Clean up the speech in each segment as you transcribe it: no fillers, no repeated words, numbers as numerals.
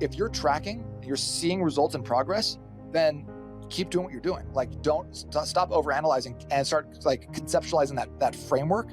If you're tracking, you're seeing results and progress, then keep doing what you're doing. Like, don't stop overanalyzing and start like conceptualizing that framework.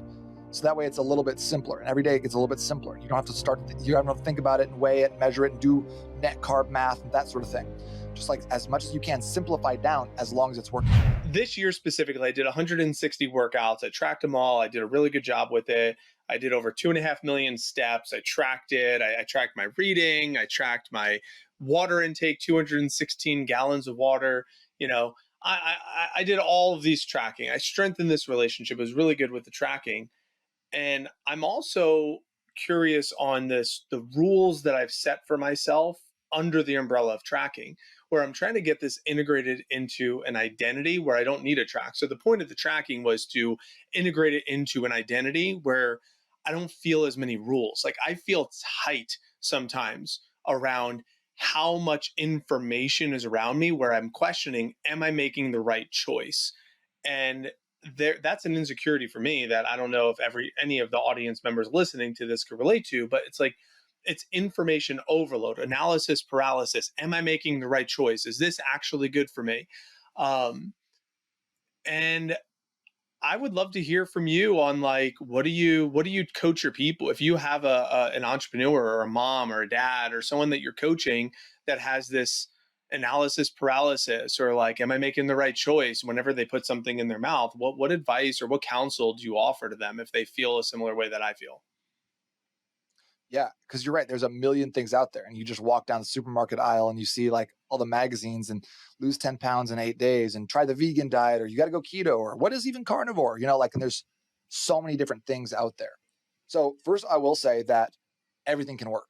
So that way it's a little bit simpler, and every day it gets a little bit simpler. You don't have to you don't have to think about it and weigh it and measure it and do net carb math and that sort of thing. Just like as much as you can, simplify down as long as it's working. This year specifically, I did 160 workouts. I tracked them all. I did a really good job with it. I did over 2.5 million steps. I tracked it. I tracked my reading. I tracked my water intake, 216 gallons of water. You know, I did all of these tracking. I strengthened this relationship. It was really good with the tracking. And I'm also curious on the rules that I've set for myself under the umbrella of tracking, where I'm trying to get this integrated into an identity where I don't need a track. So the point of the tracking was to integrate it into an identity where I don't feel as many rules. Like I feel tight sometimes around how much information is around me where I'm questioning, am I making the right choice? And that's an insecurity for me that I don't know if any of the audience members listening to this could relate to, but it's like it's information overload, analysis paralysis. Am I making the right choice? Is this actually good for me? Um, and I would love to hear from you on like what do you coach your people if you have an entrepreneur or a mom or a dad or someone that you're coaching that has this analysis paralysis, or like, am I making the right choice whenever they put something in their mouth? What advice or what counsel do you offer to them if they feel a similar way that I feel? Yeah, because you're right. There's a million things out there, and you just walk down the supermarket aisle and you see like all the magazines and lose 10 pounds in 8 days and try the vegan diet, or you got to go keto, or what is even carnivore, like, and there's so many different things out there. So first, I will say that everything can work.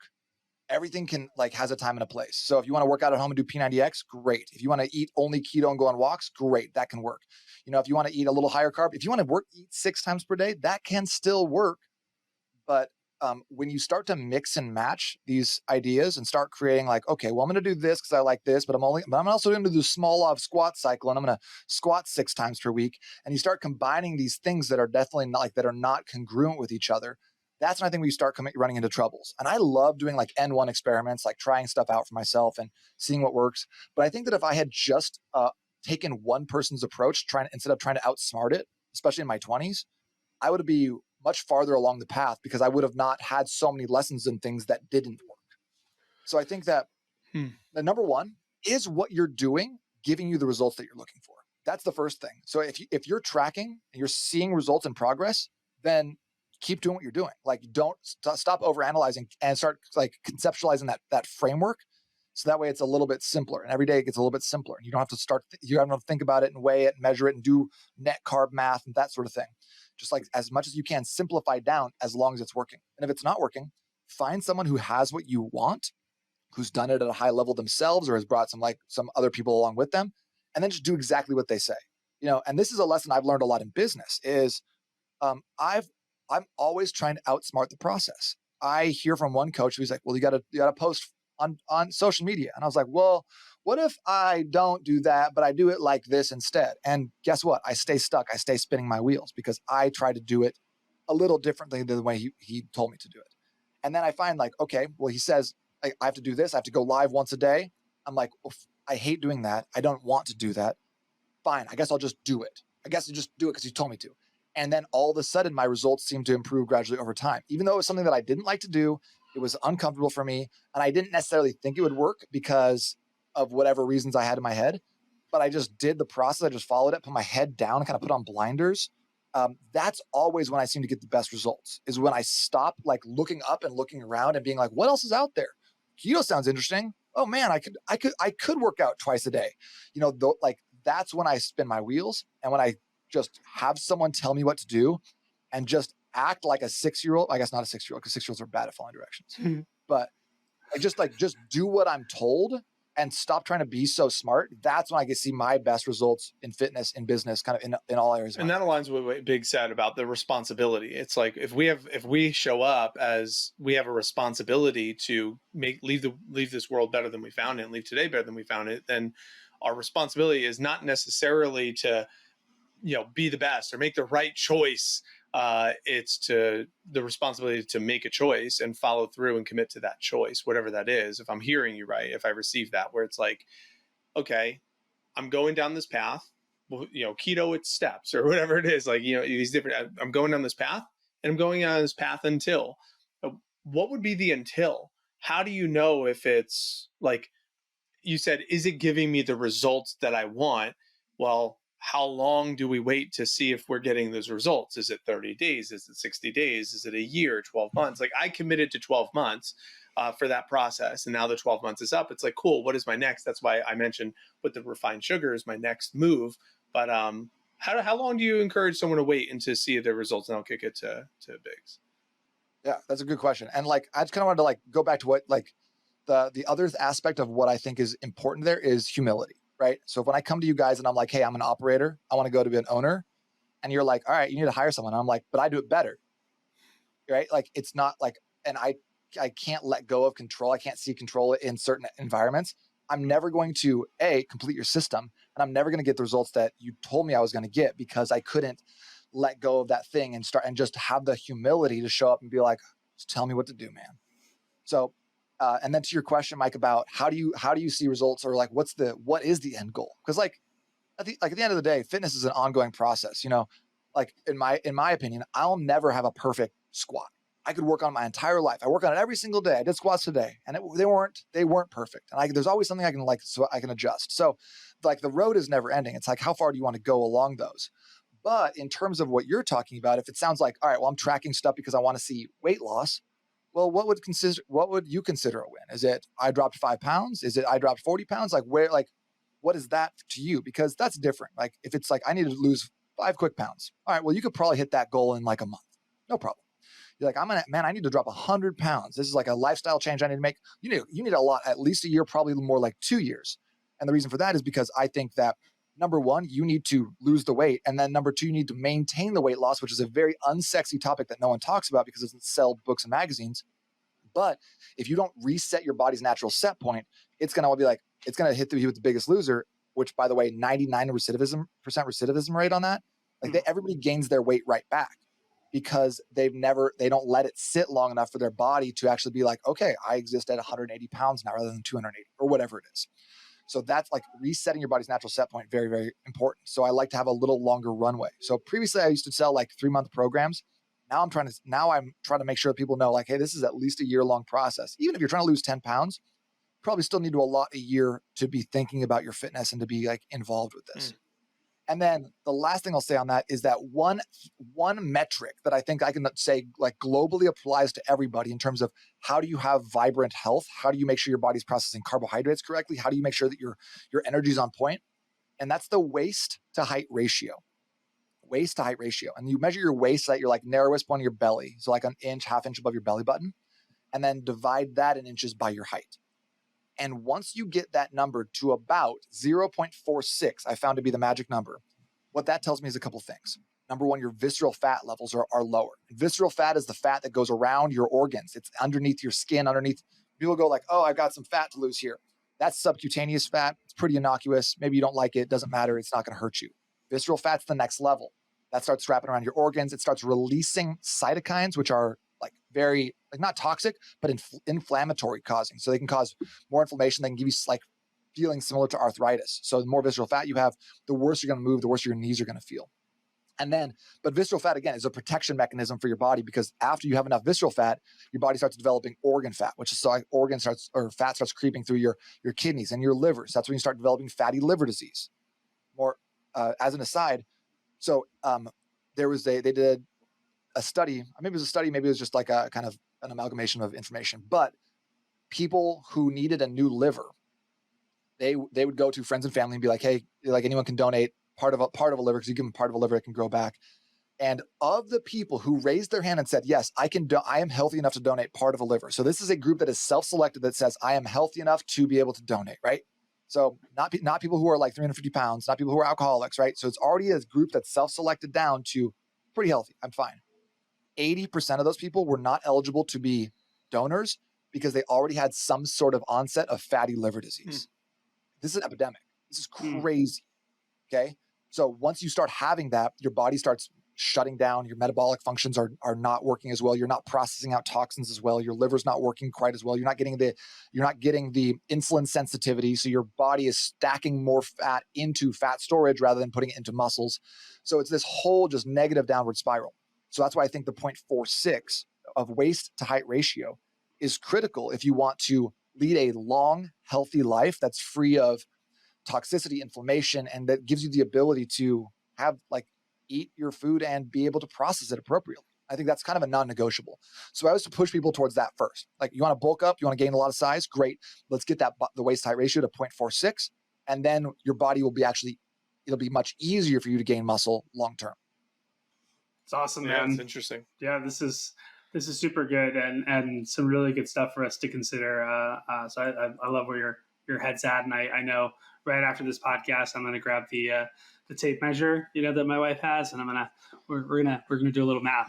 Everything can like has a time and a place. So if you want to work out at home and do P90X, great. If you want to eat only keto and go on walks, great. That can work. If you want to eat a little higher carb, if you want to eat 6 times per day, that can still work. But when you start to mix and match these ideas and start creating like, okay, well, I'm going to do this because I like this, but I'm also going to do the Smolov squat cycle, and I'm going to squat 6 times per week. And you start combining these things that are definitely not like that are not congruent with each other. That's when I think we start running into troubles. And I love doing like N1 experiments, like trying stuff out for myself and seeing what works. But I think that if I had just taken one person's approach, instead of trying to outsmart it, especially in my 20s, I would be much farther along the path because I would have not had so many lessons and things that didn't work. So I think that Hmm. the number one is what you're doing giving you the results that you're looking for. That's the first thing. So if you're tracking and you're seeing results and progress, then keep doing what you're doing. Like, don't stop overanalyzing and start like conceptualizing that framework. So that way it's a little bit simpler, and every day it gets a little bit simpler. You don't have to you don't have to think about it and weigh it and measure it and do net carb math and that sort of thing. Just like as much as you can, simplify down as long as it's working. And if it's not working, find someone who has what you want, who's done it at a high level themselves or has brought some other people along with them, and then just do exactly what they say. And this is a lesson I've learned a lot in business is I'm always trying to outsmart the process. I hear from one coach who's like, well, you gotta post on social media. And I was like, well, what if I don't do that, but I do it like this instead? And guess what? I stay stuck. I stay spinning my wheels because I try to do it a little differently than the way he told me to do it. And then I find like, okay, well, he says I have to do this. I have to go live once a day. I'm like, I hate doing that. I don't want to do that. Fine. I guess I'll just do it. I guess I'll just do it because he told me to. And then all of a sudden, my results seem to improve gradually over time. Even though it was something that I didn't like to do, it was uncomfortable for me. And I didn't necessarily think it would work because of whatever reasons I had in my head. But I just did the process. I just followed it, put my head down, kind of put on blinders. That's always when I seem to get the best results, is when I stop like looking up and looking around and being like, what else is out there? Keto sounds interesting. Oh man, I could work out twice a day. Like that's when I spin my wheels, and when I just have someone tell me what to do and just act like a 6-year-old. I guess not a 6-year-old because 6-year-olds are bad at following directions, but I just do what I'm told and stop trying to be so smart. That's when I can see my best results in fitness, in business, kind of in all areas of And my that life. aligns with what Big said about the responsibility. It's like if we show up as we have a responsibility to leave this world better than we found it, and leave today better than we found it, then our responsibility is not necessarily to be the best or make the right choice It's to the responsibility to make a choice and follow through and commit to that choice, whatever that is. If I'm hearing you right, if I receive that, where it's like, okay, I'm going down this path, keto with steps or whatever it is, like, these different, I'm going down this path and I'm going on this path until, what would be the until? How do you know if it's like, you said, is it giving me the results that I want? Well, how long do we wait to see if we're getting those results? Is it 30 days? Is it 60 days? Is it a year, 12 months? Like, I committed to 12 months for that process. And now the 12 months is up. It's like, cool, what is my next? That's why I mentioned with the refined sugar is my next move. But how long do you encourage someone to wait and to see the results? And I'll kick it to Biggs. Yeah, that's a good question. And like, I just kind of wanted to like go back to what like the other aspect of what I think is important there is humility, right? So when I come to you guys and I'm like, hey, I'm an operator, I want to go to be an owner, and you're like, all right, you need to hire someone. And I'm like, but I do it better, right? Like it's not like, and I can't let go of control. I can't see control in certain environments. I'm never going to complete your system, and I'm never going to get the results that you told me I was going to get because I couldn't let go of that thing and start and just have the humility to show up and be like, just tell me what to do, man. So, and then to your question, Mike, about how do you see results, or like what is the end goal? Because like at the end of the day, fitness is an ongoing process. Like in my opinion, I'll never have a perfect squat. I could work on my entire life. I work on it every single day. I did squats today, and they weren't perfect. And there's always something I can so I can adjust. So, like the road is never ending. It's like how far do you want to go along those? But in terms of what you're talking about, if it sounds like, all right, well, I'm tracking stuff because I want to see weight loss. Well, what would you consider a win? Is it I dropped 5 pounds? Is it I dropped 40 pounds? What is that to you? Because that's different. Like if it's like I need to lose 5 quick pounds. All right, well, you could probably hit that goal in like a month. No problem. You're like, I need to drop 100 pounds. This is like a lifestyle change I need to make. You need a lot, at least a year, probably more like 2 years. And the reason for that is because I think that number one, you need to lose the weight. And then number two, you need to maintain the weight loss, which is a very unsexy topic that no one talks about because it doesn't sell books and magazines. But if you don't reset your body's natural set point, it's going to be like, it's going to hit you with the Biggest Loser, which by the way, 99% recidivism rate on that. Like everybody gains their weight right back because they don't let it sit long enough for their body to actually be like, okay, I exist at 180 pounds now rather than 280 or whatever it is. So that's like resetting your body's natural set point. Very, very important. So I like to have a little longer runway. So previously I used to sell like 3-month programs. Now I'm trying to make sure that people know like, hey, this is at least a year-long process. Even if you're trying to lose 10 pounds, you probably still need to allot a year to be thinking about your fitness and to be like involved with this. And then the last thing I'll say on that is that one metric that I think I can say like globally applies to everybody in terms of how do you have vibrant health? How do you make sure your body's processing carbohydrates correctly? How do you make sure that your energy is on point? And that's the waist to height ratio. Waist to height ratio. And you measure your waist at your like narrowest point of your belly. So like an inch, half inch above your belly button. And then divide that in inches by your height. And once you get that number to about 0.46, I found to be the magic number. What that tells me is a couple things. Number one, your visceral fat levels are lower. Visceral fat is the fat that goes around your organs. It's underneath your skin, underneath. People go like, oh, I've got some fat to lose here. That's subcutaneous fat. It's pretty innocuous. Maybe you don't like it. Doesn't matter. It's not going to hurt you. Visceral fat's the next level. That starts wrapping around your organs. It starts releasing cytokines, which are like very, like not toxic, but inflammatory causing. So they can cause more inflammation. They can give you like feelings similar to arthritis. So the more visceral fat you have, the worse you're going to move, the worse your knees are going to feel. And then, but visceral fat, again, is a protection mechanism for your body because after you have enough visceral fat, your body starts developing organ fat, which is like fat starts creeping through your kidneys and your livers. That's when you start developing fatty liver disease. More as an aside, so they did a study, maybe it was a study, maybe it was just like a kind of an amalgamation of information, but people who needed a new liver, they would go to friends and family and be like, hey, like anyone can donate part of a liver, because you give them part of a liver, it can grow back. And of the people who raised their hand and said, yes, I am healthy enough to donate part of a liver. So this is a group that is self-selected that says, I am healthy enough to be able to donate, right? So not people who are like 350 pounds, not people who are alcoholics, right? So it's already a group that's self-selected down to pretty healthy. I'm fine. 80% of those people were not eligible to be donors because they already had some sort of onset of fatty liver disease. This is an epidemic. This is crazy. Okay. So once you start having that, your body starts shutting down. Your metabolic functions are not working as well. You're not processing out toxins as well. Your liver's not working quite as well. You're not getting the insulin sensitivity. So your body is stacking more fat into fat storage rather than putting it into muscles. So it's this whole just negative downward spiral. So that's why I think the 0.46 of waist to height ratio is critical if you want to lead a long, healthy life that's free of toxicity, inflammation, and that gives you the ability to have eat your food and be able to process it appropriately. I think that's kind of a non-negotiable. So I always push people towards that first. Like, you want to bulk up, you want to gain a lot of size, great. Let's get the waist height ratio to 0.46, and then your body will be it'll be much easier for you to gain muscle long term. It's awesome, Yeah, man. it's interesting. Yeah, this is super good and some really good stuff for us to consider. So I love where your head's at, and I know right after this podcast, I'm going to grab the tape measure, that my wife has, and we're gonna do a little math.